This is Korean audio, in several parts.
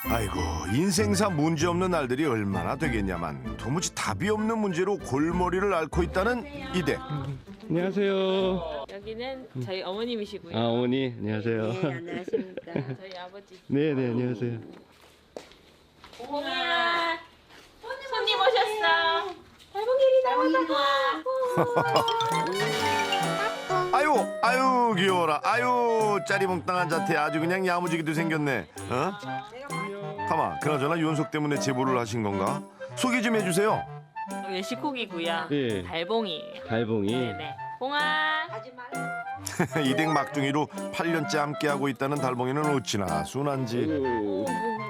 아이고 인생사 문제없는 날들이 얼마나 되겠냐만 도무지 답이 없는 문제로 골머리를 앓고 있다는 이댁. 안녕하세요. 여기는 저희 어머님이시고요. 아, 어머니, 안녕하세요. 네, 안녕하십니까. 저희 아버지. 네, 네, 안녕하세요. 봄이야. 손님 오셨어. 달봉이리 나와봐. 아유 귀여워라. 아유 짜리몽땅한 자태 아주 그냥 야무지게도 생겼네. 어? 가만 그나저나 윤석 때문에 제보를 하신 건가? 소개 좀 해주세요. 외식국이고요. 네. 달봉이에요. 달봉이. 네네. 봉아. 이댁 막둥이로 8년째 함께하고 있다는 달봉이는 어찌나 순한지.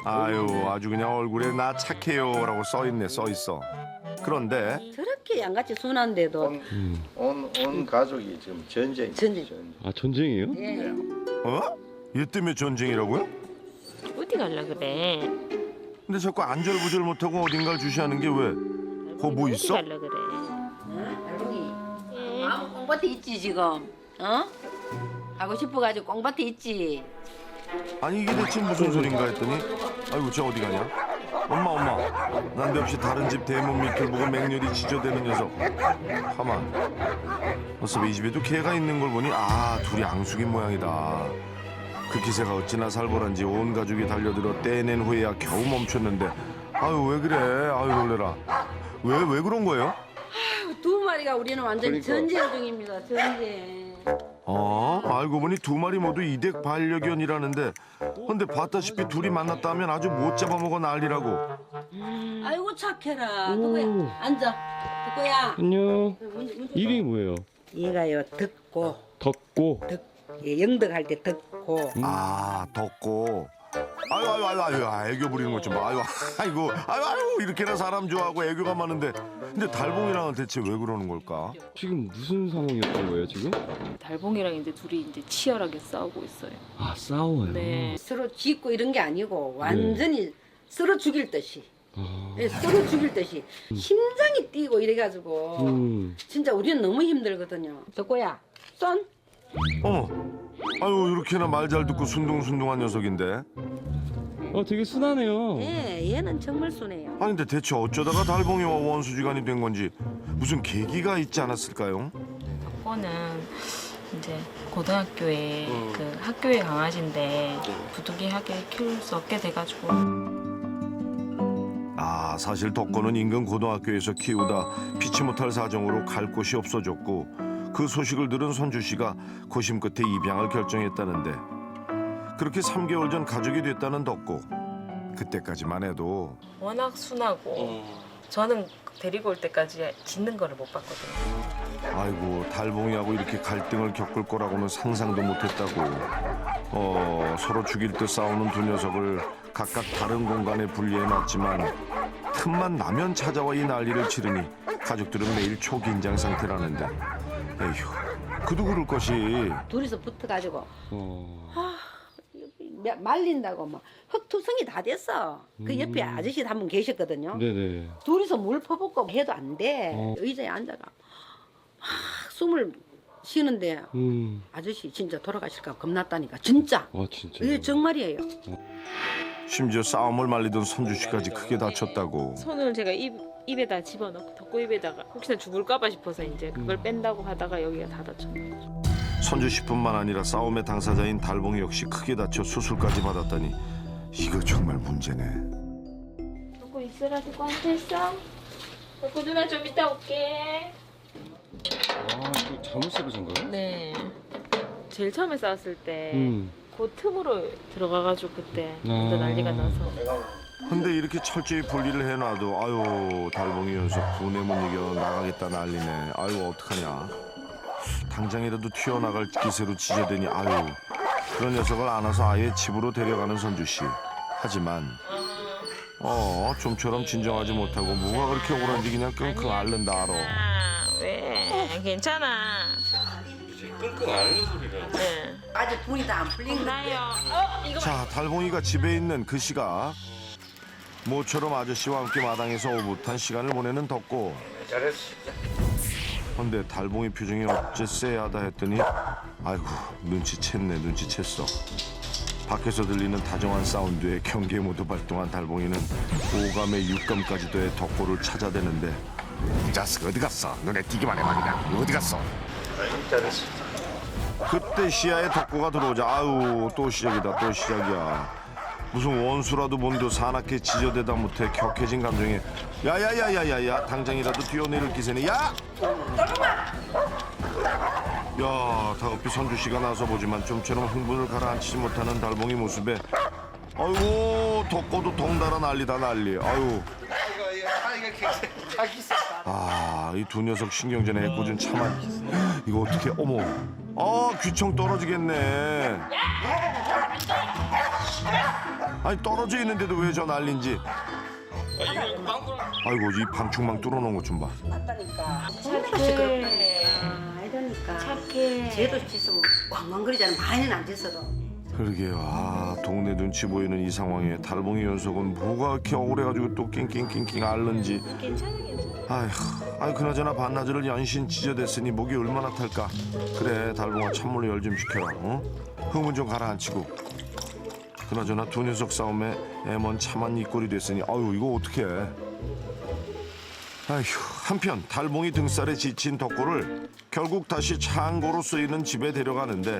아유 아주 그냥 얼굴에 나 착해요라고 써있네 써있어. 그런데 저렇게 양같이 순한데도 온 가족이 지금 전쟁. 전쟁. 아, 전쟁이에요? 예. 어? 얘 때문에 전쟁이라고요? 어디 갈라 그래? 근데 자꾸 안절부절 못하고 어딘가를 주시하는 게 왜? 그거 뭐 어디 있어? 갈라 그래? 달봉이 예. 아무 꽁밭에 있지 지금. 어? 하고 싶어가지고 꽁밭에 있지. 아니 이게 대체 무슨 소린가 했더니 아이고 쟤 어디 가냐? 엄마 난데없이 다른 집 대문 밑을 보고 맹렬히 지저대는 녀석. 가만 어서 이 집에도 개가 있는 걸 보니 아 둘이 앙숙인 모양이다. 그 기세가 어찌나 살벌한지 온 가족이 달려들어 떼낸 후에야 겨우 멈췄는데 아유 왜 그래 아유 놀래라. 왜 그런 거예요? 두 마리가 우리는 완전 그러니까. 전쟁 중입니다. 전쟁. 알고 보니 두 마리 모두 이댁 반려견이라는데 근데 봤다시피 둘이 만났다 하면 아주 못 잡아먹어 난리라고. 아이고 착해라. 누구야? 앉아. 누구야? 안녕. 이름이 뭐예요? 얘가요 덕고 덕고. 예, 영덕할 때 덕고. 아 덥고 아유 애교 부리는 것 좀 봐. 아유 이렇게나 사람 좋아하고 애교가 많은데 근데 달봉이랑은 대체 왜 그러는 걸까? 지금 무슨 상황이었던 거예요, 지금? 달봉이랑 이제 둘이 이제 치열하게 싸우고 있어요. 아, 싸워요. 네. 서로 짖고 이런 게 아니고 완전히 서로 죽일 듯이. 아, 예, 서로 죽일 듯이 심장이 뛰고 이래가지고 진짜 우리는 너무 힘들거든요. 덕고야 손. 아유 이렇게나 말 잘 듣고 순둥순둥한 녀석인데 되게 순하네요. 예, 얘는 정말 순해요. 아니 근데 대체 어쩌다가 달봉이와 원수지간이 된 건지 무슨 계기가 있지 않았을까요? 그거는 이제 고등학교에 그 학교의 강아지인데 부득이하게 키울 수 없게 돼가지고 아 사실 덕고는 인근 고등학교에서 키우다 피치 못할 사정으로 갈 곳이 없어졌고 그 소식을 들은 선주 씨가 고심 끝에 입양을 결정했다는데 그렇게 3개월 전 가족이 됐다는 덕고 그때까지만 해도 워낙 순하고 저는 데리고 올 때까지 짖는 거를 못 봤거든요. 아이고 달봉이하고 이렇게 갈등을 겪을 거라고는 상상도 못했다고. 서로 죽일 듯 싸우는 두 녀석을 각각 다른 공간에 분리해놨지만 틈만 나면 찾아와 이 난리를 치르니 가족들은 매일 초긴장 상태라는데 에휴 그도 그럴 것이. 둘이서 붙어가지고 어. 말린다고 막 흙투성이 다 됐어. 그 옆에 아저씨도 한 분 계셨거든요. 네네. 둘이서 물 퍼붓고 해도 안 돼. 의자에 앉아가 막 숨을 쉬는데 아저씨 진짜 돌아가실까 겁났다니까 진짜. 아, 진짜. 이게 정말이에요. 심지어 싸움을 말리던 선주 씨까지 크게 다쳤다고. 손을 제가 입에다 집어넣고 덕구 입에다가 혹시나 죽을까봐 싶어서 이제 그걸 뺀다고 하다가 여기가 다 다쳤는 거죠. 선주 씨뿐만 아니라 싸움의 당사자인 달봉이 역시 크게 다쳐 수술까지 받았다니 이거 정말 문제네. 덕구 있으라 덕구 앉아있어. 덕구 누나 좀 이따 올게. 아, 이거 잘못 씹으신 거예요? 네. 제일 처음에 싸웠을 때 그 틈으로 들어가가지고 그때 완전 난리가 나서. 근데 이렇게 철저히 분리를 해놔도 아유 달봉이 녀석 분해 못 이겨 나가겠다 난리네. 아유 어떡하냐. 당장이라도 튀어나갈 기세로 지저대니 아유 그런 녀석을 안아서 아예 집으로 데려가는 선주씨. 하지만 좀처럼 진정하지 못하고 뭐가 그렇게 억울한지 그냥 끙끙 앓는다 알아. 왜? 괜찮아. 끙끙 앓는 소리가. 네. 아직 분이 다 안 풀린 거. 나요. 이거 자 달봉이가 집에 있는 그 시각 모처럼 아저씨와 함께 마당에서 오붓한 시간을 보내는 덕고. 잘했어. 근데 달봉이 표정이 어째 쎄하다 했더니 아이고 눈치챘네 눈치챘어. 밖에서 들리는 다정한 사운드에 경계 모드 발동한 달봉이는 오감의 육감까지 더해 덕고를 찾아대는데 이 자식 어디 갔어? 눈에 띄기만 해봐 그냥. 어디 갔어? 잘했어. 그때 시야에 덕고가 들어오자 아유 또 시작이다 또 시작이야. 무슨 원수라도 본도 사납게 지저대다 못해 격해진 감정에 야야야야야야 당장이라도 뛰어내릴 기세네 야! 야 다급히 선주씨가 나서보지만 좀처럼 흥분을 가라앉히지 못하는 달봉이 모습에 아이고 덕고도 덩달아 난리다 난리 아유 이 두 녀석 신경전에 애꿎은 차만 이거 어떻게 어머 귀청 떨어지겠네 아니 떨어져 있는데도 왜 저 난린지 아이고 이 방충망 뚫어놓은 것 좀 봐 착해. 이러니까 착해. 쟤도 짖으면 왕왕거리잖아. 많이는 안 짖어도. 그러게요 동네 눈치 보이는 이 상황에 달봉이 연속은 뭐가 이렇게 억울해가지고 또 낑낑낑낑 앓는지 괜찮아. 아휴 그나저나 반나절을 연신 찢어댔으니 목이 얼마나 탈까 그래 달봉아 찬물로 열 좀 시켜라 흥분 좀 가라앉히고 그나저나 두 녀석 싸움에 애먼 참한 이꼴이 됐으니 아유 이거 어떡해 아휴 한편 달봉이 등살에 지친 덕고를 결국 다시 창고로 쓰이는 집에 데려가는데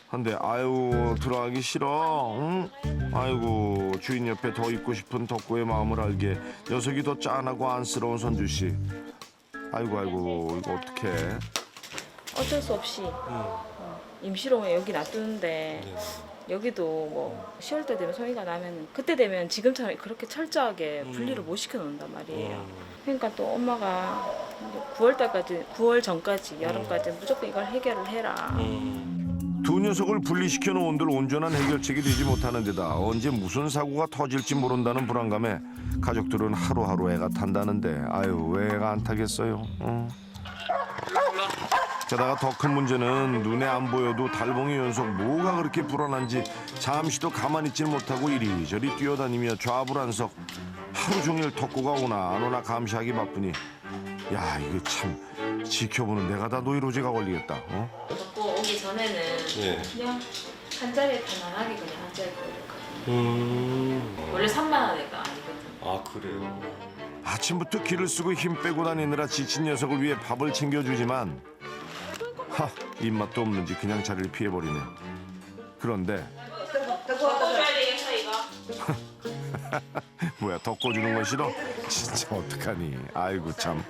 한데 아유 들어가기 싫어 응? 아이고 주인 옆에 더 있고 싶은 덕고의 마음을 알게 녀석이 더 짠하고 안쓰러운 선주씨 아이고 이거 어떡해 어쩔 수 없이 임시로 여기 놔두는데 여기도 뭐 10월달 되면 소리가 나면 그때 되면 지금처럼 그렇게 철저하게 분리를 못 시켜놓는단 말이에요. 그러니까 또 엄마가 9월 전까지 여름까지 무조건 이걸 해결을 해라. 두 녀석을 분리시켜 놓은들 온전한 해결책이 되지 못하는 데다 언제 무슨 사고가 터질지 모른다는 불안감에 가족들은 하루하루 애가 탄다는데 아유 왜 애가 안 타겠어요 게다가 더 큰 문제는 눈에 안 보여도 달봉이 연속 뭐가 그렇게 불안한지 잠시도 가만히 있질 못하고 이리저리 뛰어다니며 좌불안석 하루 종일 덕고가 오나 안 오나 감시하기 바쁘니 야 이거 참 지켜보는 내가 다 노이로제가 걸리겠다 덕고 오기 전에는 그냥 한 자리에 편안하게 그냥 한 자리에 걸렸거든요. 원래 3만 원대가 아니거든. 아 그래요? 아침부터 기를 쓰고 힘 빼고 다니느라 지친 녀석을 위해 밥을 챙겨주지만 입맛도 없는지 그냥 자리를 피해버리네 그런데 덕고줘야 되겠어 이거. 뭐야 덕고 주는 건 싫어? 진짜 어떡하니 아이고 참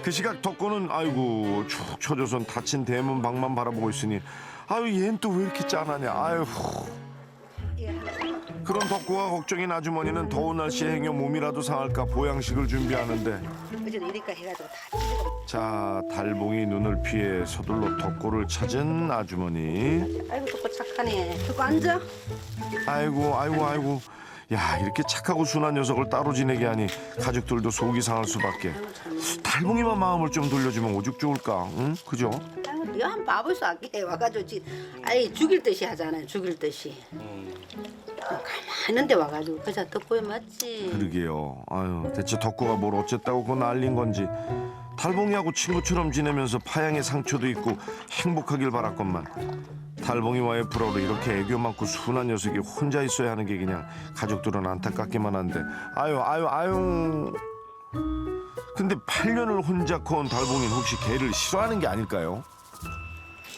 그 시각 덕고는 아이고 축 처져선 닫힌 대문 방만 바라보고 있으니 아유 얜 또 왜 이렇게 짠하냐 아유 그런 덕고가 걱정인 아주머니는 더운 날씨에 행여 몸이라도 상할까 보양식을 준비하는데 어제는 이니까 해가지고 다 찢어. 자 달봉이 눈을 피해 서둘러 덕고를 찾은 아주머니 아이고 덕고 착하네. 덕고 앉아. 아이고 야 이렇게 착하고 순한 녀석을 따로 지내게 하니 가족들도 속이 상할 수밖에 달봉이만 마음을 좀 돌려주면 오죽 좋을까 응? 그죠? 아이고 네가 한번 봐보소. 아끼 와가지고 아이 죽일 듯이 하잖아요. 죽일 듯이. 가만히 있는데 와가지고 그자 덕고에 맞지. 그러게요 아유 대체 덕고가 뭘 어쨌다고 그 난린 건지 달봉이하고 친구처럼 지내면서 파양의 상처도 있고 행복하길 바랐건만 달봉이와의 불화로 이렇게 애교 많고 순한 녀석이 혼자 있어야 하는 게 그냥 가족들은 안타깝기만 한데 아유 근데 8년을 혼자 커온 달봉이는 혹시 개를 싫어하는 게 아닐까요?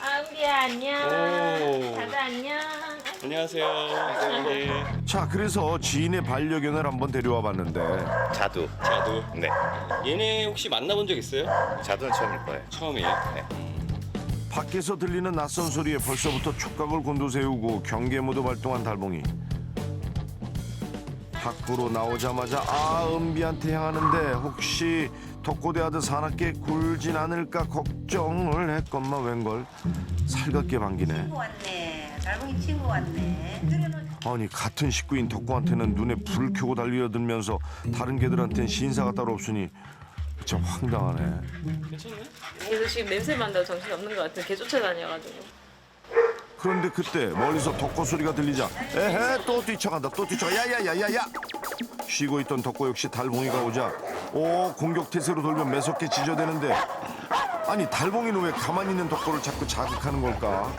아우리야 안녕. 오. 다들 안녕. 안녕하세요. 네. 자 그래서 지인의 반려견을 한번 데려와 봤는데 자두. 네. 얘네 혹시 만나본 적 있어요? 자두는 처음일 거예요. 처음이에요? 네. 밖에서 들리는 낯선 소리에 벌써부터 촉각을 곤두세우고 경계 모드 발동한 달봉이 밖으로 나오자마자 은비한테 향하는데 혹시 덕고대하듯 사납게 굴진 않을까 걱정을 했건만 웬걸 살갑게 반기네. 친구 왔네. 달봉이 친구 왔네. 아니 같은 식구인 덕고한테는 눈에 불을 켜고 달려들면서 다른 개들한테는 신사가 따로 없으니 참 황당하네. 괜찮네? 그래서 지금 냄새 맡느라 정신 없는 것 같아. 개 쫓아다녀가지고. 그런데 그때 멀리서 덕고 소리가 들리자 에헤 또 뛰쳐간다 또 뛰쳐가 야야야야야 쉬고 있던 덕고 역시 달봉이가 오자 공격 태세로 돌면 매섭게 짖어대는데 아니 달봉이는 왜 가만히 있는 덕고를 자꾸 자극하는 걸까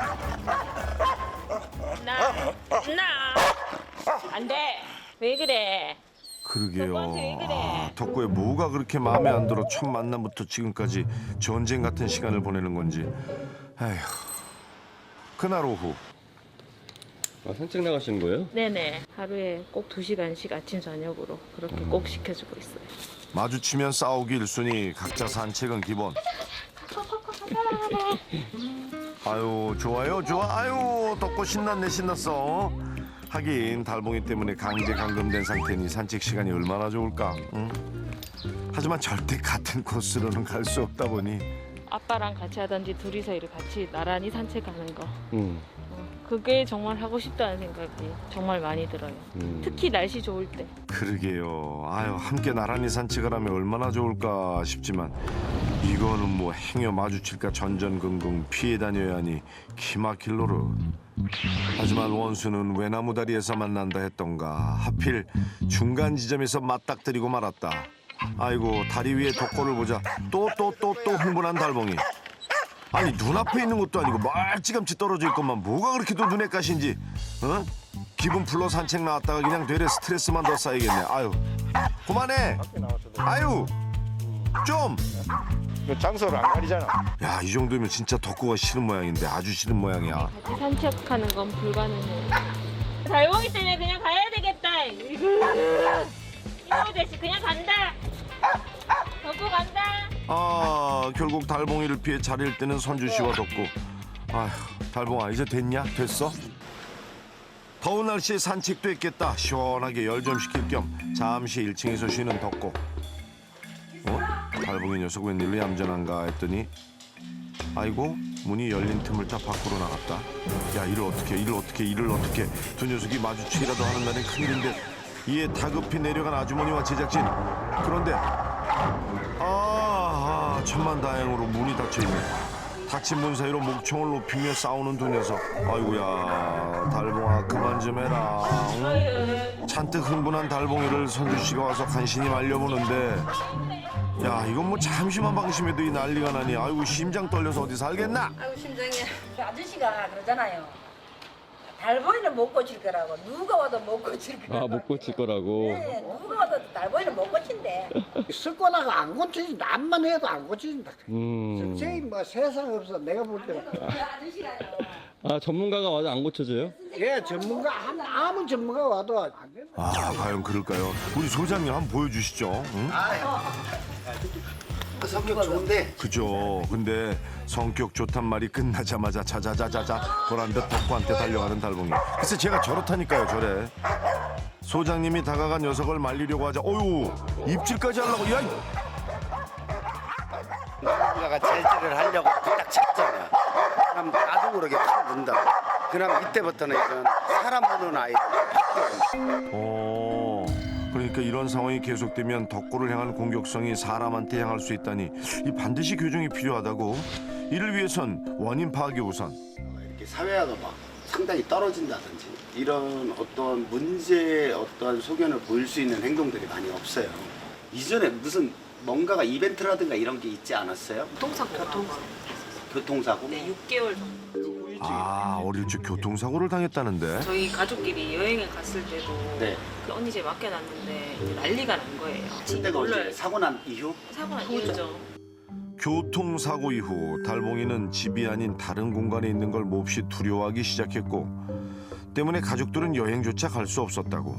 안 돼. 왜 그래? 그러게요. 덕구한테 왜 그래? 아, 덕구의 뭐가 그렇게 마음에 안 들어 첫 만남부터 지금까지 전쟁 같은 시간을 보내는 건지. 에휴. 그날 오후 아, 산책 나가시는 거예요? 네네. 하루에 꼭 2시간씩 아침 저녁으로 그렇게 꼭 시켜주고 있어요. 마주치면 싸우기 일순위, 각자 산책은 기본. 아유 좋아요 좋아. 아유 덕구 신났네 신났어. 하긴 달봉이 때문에 강제 감금된 상태니 산책 시간이 얼마나 좋을까. 응? 하지만 절대 같은 코스로는 갈 수 없다 보니 아빠랑 같이 하든지 둘이서 이렇게 같이 나란히 산책하는 거. 응. 그게 정말 하고 싶다는 생각이 정말 많이 들어요. 특히 날씨 좋을 때. 그러게요. 아유 함께 나란히 산책을 하면 얼마나 좋을까 싶지만 이거는 뭐 행여 마주칠까 전전긍긍 피해 다녀야 하니 기막힐 노릇. 하지만 원수는 외나무 다리에서 만난다 했던가 하필 중간 지점에서 맞닥뜨리고 말았다. 아이고 다리 위에 덕구를 보자 또 흥분한 달봉이. 아니 눈앞에 있는 것도 아니고 멀찌감치 떨어져 있건만 뭐가 그렇게 또 눈에 가신지. 어? 기분 풀러 산책 나왔다가 그냥 되레 스트레스만 더 쌓이겠네. 아유 그만해. 아유 좀. 그 장소를 안 가리잖아. 야 이 정도면 진짜 덕구가 싫은 모양인데 아주 싫은 모양이야. 같이 산책하는 건 불가능해. 달봉이 때문에 그냥 가야 되겠다. 이놈의 자식 그냥 간다. 덕구 간다. 아 결국 달봉이를 피해 자리를 뜨는 선주 씨와 덕구. 아휴 달봉아 이제 됐냐? 됐어? 더운 날씨에 산책도 했겠다. 시원하게 열 좀 식힐 겸 잠시 1층에서 쉬는 덕구. 어? 달봉이 녀석 웬일로 얌전한가 했더니 아이고 문이 열린 틈을 짜 밖으로 나갔다. 야 이를 어떻게 두 녀석이 마주치기라도 하는 날엔 큰일인데 이에 다급히 내려간 아주머니와 제작진. 그런데 천만다행으로 문이 닫혀있네. 닫힌 문 사이로 목청을 높이며 싸우는 두 녀석. 아이고야 달봉아 그만 좀 해라. 응? 잔뜩 흥분한 달봉이를 선주씨가 와서 간신히 말려보는데 야 이건 뭐 잠시만 방심해도 이 난리가 나니. 아이고 심장 떨려서 어디 살겠나. 아이고 심장이. 그 아저씨가 그러잖아요. 달보이는 못 고칠 거라고. 누가 와도 못 고칠 거라고. 아, 못 고칠 거라고. 네, 누가 와도 달보이는 못 고친대. 습관화가 안 고쳐진다. 암만 해도 안 고쳐진다. 음. 저기 뭐 세상 없어. 내가 볼 때는. 아저씨가요. 아, 전문가가 와도 안 고쳐져요? 예, 전문가 아무 전문가 와도 안 된다. 아 과연 그럴까요? 우리 소장님 한번 보여주시죠. 응? 성격 좋은데 그죠. 근데 성격 좋단 말이 끝나자마자 자자자자자 보란 듯 덕구한테 달려가는 달봉이. 글쎄 제가 저렇다니까요 저래. 소장님이 다가간 녀석을 말리려고 하자 어유 입질까지 하려고. 야 누군가가 제재를 하려고 딱 찾잖아. 그럼 나도 모르게 팍 문다. 그럼 이때부터는 이건 사람 보는 아이. 그러니까 이런 상황이 계속되면 덕구를 향한 공격성이 사람한테 향할 수 있다니 이 반드시 교정이 필요하다고. 이를 위해선 원인 파악이 우선. 이렇게 사회화가 막 상당히 떨어진다든지 이런 어떤 문제의 어떤 소견을 보일 수 있는 행동들이 많이 없어요. 이전에 무슨 뭔가가 이벤트라든가 이런 게 있지 않았어요? 교통사고? 네, 6개월 정도. 아 어릴 적 교통사고를 당했다는데. 저희 가족끼리 여행을 갔을 때도 네. 그 언니 집 맡겨놨는데 이제 난리가 난 거예요. 그때가 몰라요. 언제 사고 난 이후? 사고 난 이후죠. 교통사고 이후 달봉이는 집이 아닌 다른 공간에 있는 걸 몹시 두려워하기 시작했고 때문에 가족들은 여행조차 갈 수 없었다고.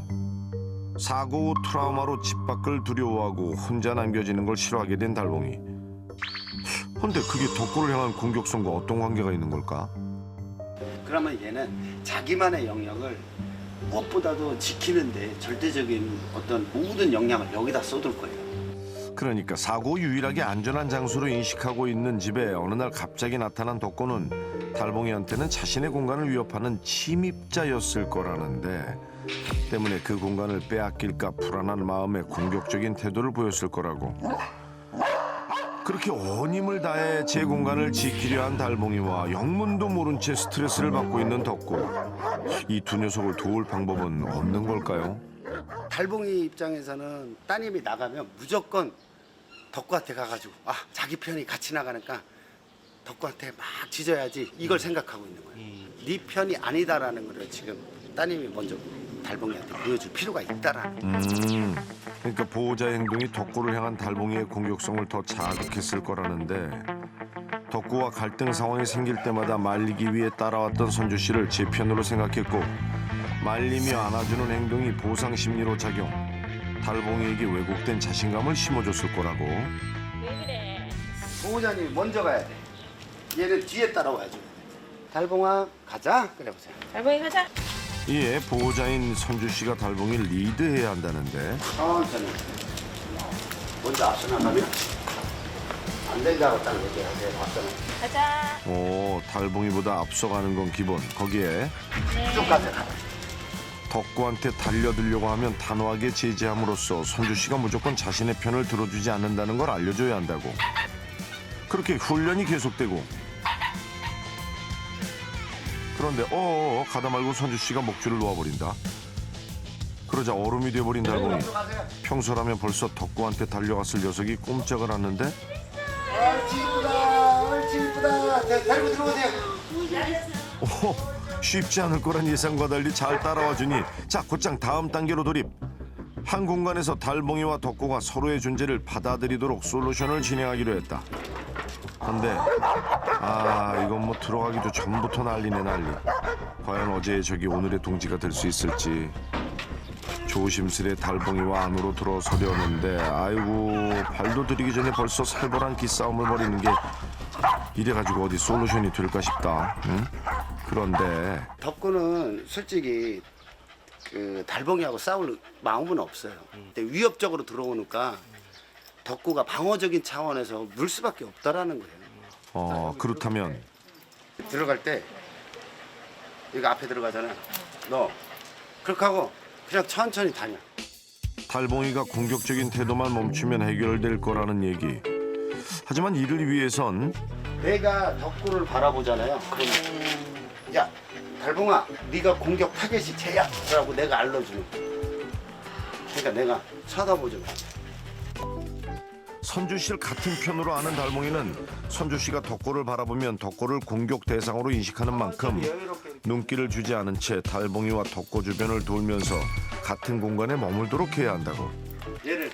사고 후 트라우마로 집 밖을 두려워하고 혼자 남겨지는 걸 싫어하게 된 달봉이. 근데 그게 덕구를 향한 공격성과 어떤 관계가 있는 걸까? 그러면 얘는 자기만의 영역을 무엇보다도 지키는데 절대적인 어떤 모든 역량을 여기다 쏟을 거예요. 그러니까 사고 유일하게 안전한 장소로 인식하고 있는 집에 어느 날 갑자기 나타난 덕구는 달봉이한테는 자신의 공간을 위협하는 침입자였을 거라는데 때문에 그 공간을 빼앗길까 불안한 마음에 공격적인 태도를 보였을 거라고. 그렇게 온 힘을 다해 제 공간을 지키려 한 달봉이와 영문도 모른 채 스트레스를 받고 있는 덕구. 이 두 녀석을 도울 방법은 없는 걸까요? 달봉이 입장에서는 따님이 나가면 무조건 덕구한테 가가지고 자기 편이 같이 나가니까 덕구한테 막 짖어야지 이걸 생각하고 있는 거예요. 네 편이 아니다라는 걸 지금 따님이 먼저 달봉이한테 보여줄 필요가 있다라는. 그러니까 보호자의 행동이 덕구를 향한 달봉이의 공격성을 더 자극했을 거라는데 덕구와 갈등 상황이 생길 때마다 말리기 위해 따라왔던 선주 씨를 제 편으로 생각했고 말리며 안아주는 행동이 보상 심리로 작용 달봉이에게 왜곡된 자신감을 심어줬을 거라고. 왜 그래? 보호자님이 먼저 가야 돼. 얘는 뒤에 따라와야죠. 달봉아 가자. 그래 보세요. 달봉이 가자. 이에 보호자인 선주 씨가 달봉이를 리드해야 한다는데 천천히. 먼저 앞서 나가면 안 된다고 딱 얘기하세요. 앞서는 가자. 오 달봉이보다 앞서가는 건 기본. 거기에 쭉 가세요. 덕구한테 달려들려고 하면 단호하게 제지함으로써 선주 씨가 무조건 자신의 편을 들어주지 않는다는 걸 알려줘야 한다고. 그렇게 훈련이 계속되고 그런데 가다 말고 선주 씨가 목줄을 놓아버린다. 그러자 얼음이 돼버린 달봉이. 평소라면 벌써 덕구한테 달려갔을 녀석이 꼼짝을 않는데 옳지 이쁘다. 옳지 이쁘다. 달고 들어오세요. 쉽지 않을 거란 예상과 달리 잘 따라와주니 자 곧장 다음 단계로 돌입. 한 공간에서 달봉이와 덕구가 서로의 존재를 받아들이도록 솔루션을 진행하기로 했다. 근데 이건 뭐 들어가기도 전부터 난리네 난리. 과연 어제의 적이 오늘의 동지가 될 수 있을지. 조심스레 달봉이와 안으로 들어서려는데 아이고 발도 들이기 전에 벌써 살벌한 기싸움을 벌이는 게 이래가지고 어디 솔루션이 될까 싶다. 응? 그런데 덕구는 솔직히 그 달봉이하고 싸울 마음은 없어요. 근데 위협적으로 들어오니까 덕구가 방어적인 차원에서 물 수밖에 없다라는 거예요. 그렇다면 들어갈 때 여기 앞에 들어가잖아. 너 그렇게 하고 그냥 천천히 다녀. 달봉이가 공격적인 태도만 멈추면 해결될 거라는 얘기. 하지만 이를 위해선 내가 덕구를 바라보잖아요. 그럼 야 달봉아, 네가 공격 타겟이 쟤야 라고 내가 알려주는 거야. 그러니까 내가 쳐다보지 마. 선주 씨를 같은 편으로 아는 달봉이는 선주 씨가 덕구를 바라보면 덕구를 공격 대상으로 인식하는 만큼 눈길을 주지 않은 채 달봉이와 덕구 주변을 돌면서 같은 공간에 머물도록 해야 한다고. 얘를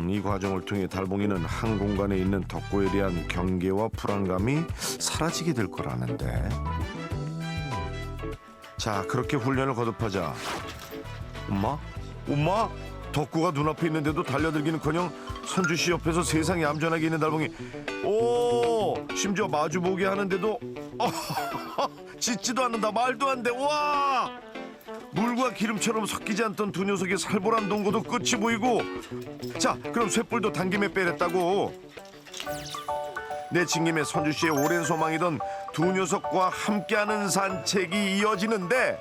이 과정을 통해 달봉이는 한 공간에 있는 덕구에 대한 경계와 불안감이 사라지게 될 거라는데. 자, 그렇게 훈련을 거듭하자 엄마? 덕구가 눈앞에 있는데도 달려들기는커녕 선주 씨 옆에서 세상에 얌전하게 있는 달봉이 심지어 마주보게 하는데도 짖지도 않는다. 말도 안 돼. 와! 물과 기름처럼 섞이지 않던 두 녀석의 살벌한 동거도 끝이 보이고. 자, 그럼 쇳불도 당김에 빼냈다고. 내친김에 선주 씨의 오랜 소망이던 두 녀석과 함께하는 산책이 이어지는데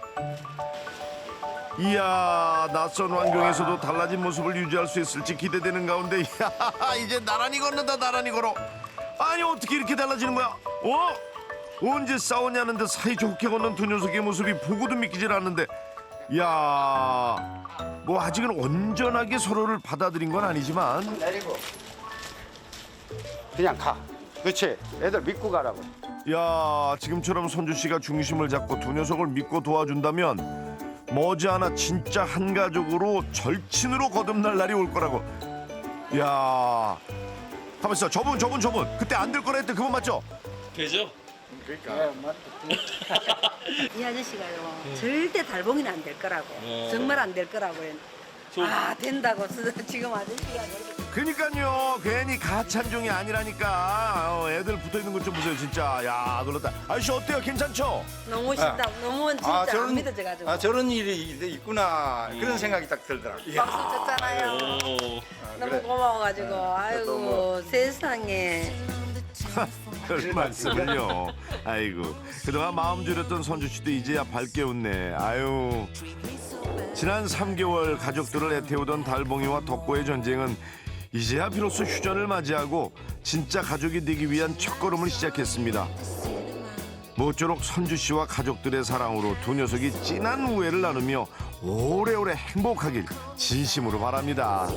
이야, 낯선 환경에서도 달라진 모습을 유지할 수 있을지 기대되는 가운데 이제 나란히 걷는다. 나란히 걸어. 아니 어떻게 이렇게 달라지는 거야? 언제 싸우냐는 듯 사이좋게 걷는 두 녀석의 모습이 보고도 믿기질 않는데 야, 뭐 아직은 온전하게 서로를 받아들인 건 아니지만 내리고 그냥 가. 그렇지. 애들 믿고 가라고. 야, 지금처럼 선주 씨가 중심을 잡고 두 녀석을 믿고 도와준다면 머지않아 진짜 한 가족으로 절친으로 거듭날 날이 올 거라고. 야, 가만 있어. 저분 그때 안 될 거라 했던 그분 맞죠? 되죠? 이 아저씨가요 절대 달봉이는 안 될 거라고 정말 안 될 거라고 된다고 지금 아저씨가 그니까요, 괜히 가찬종이 아니라니까. 애들 붙어있는 것 좀 보세요. 진짜 야, 놀랐다. 아저씨 어때요? 괜찮죠? 너무 싫다 너무 진짜 안 믿어져가지고 저런 일이 있구나 그런 생각이 딱 들더라고. 박수 쳤잖아요. 너무 고마워가지고 아이고 세상에. 별 말씀을요. 아이고, 그동안 마음 졸였던 선주 씨도 이제야 밝게 웃네. 아유, 지난 3개월 가족들을 애태우던 달봉이와 덕구의 전쟁은 이제야 비로소 휴전을 맞이하고 진짜 가족이 되기 위한 첫걸음을 시작했습니다. 모쪼록 선주 씨와 가족들의 사랑으로 두 녀석이 진한 우애를 나누며 오래오래 행복하길 진심으로 바랍니다.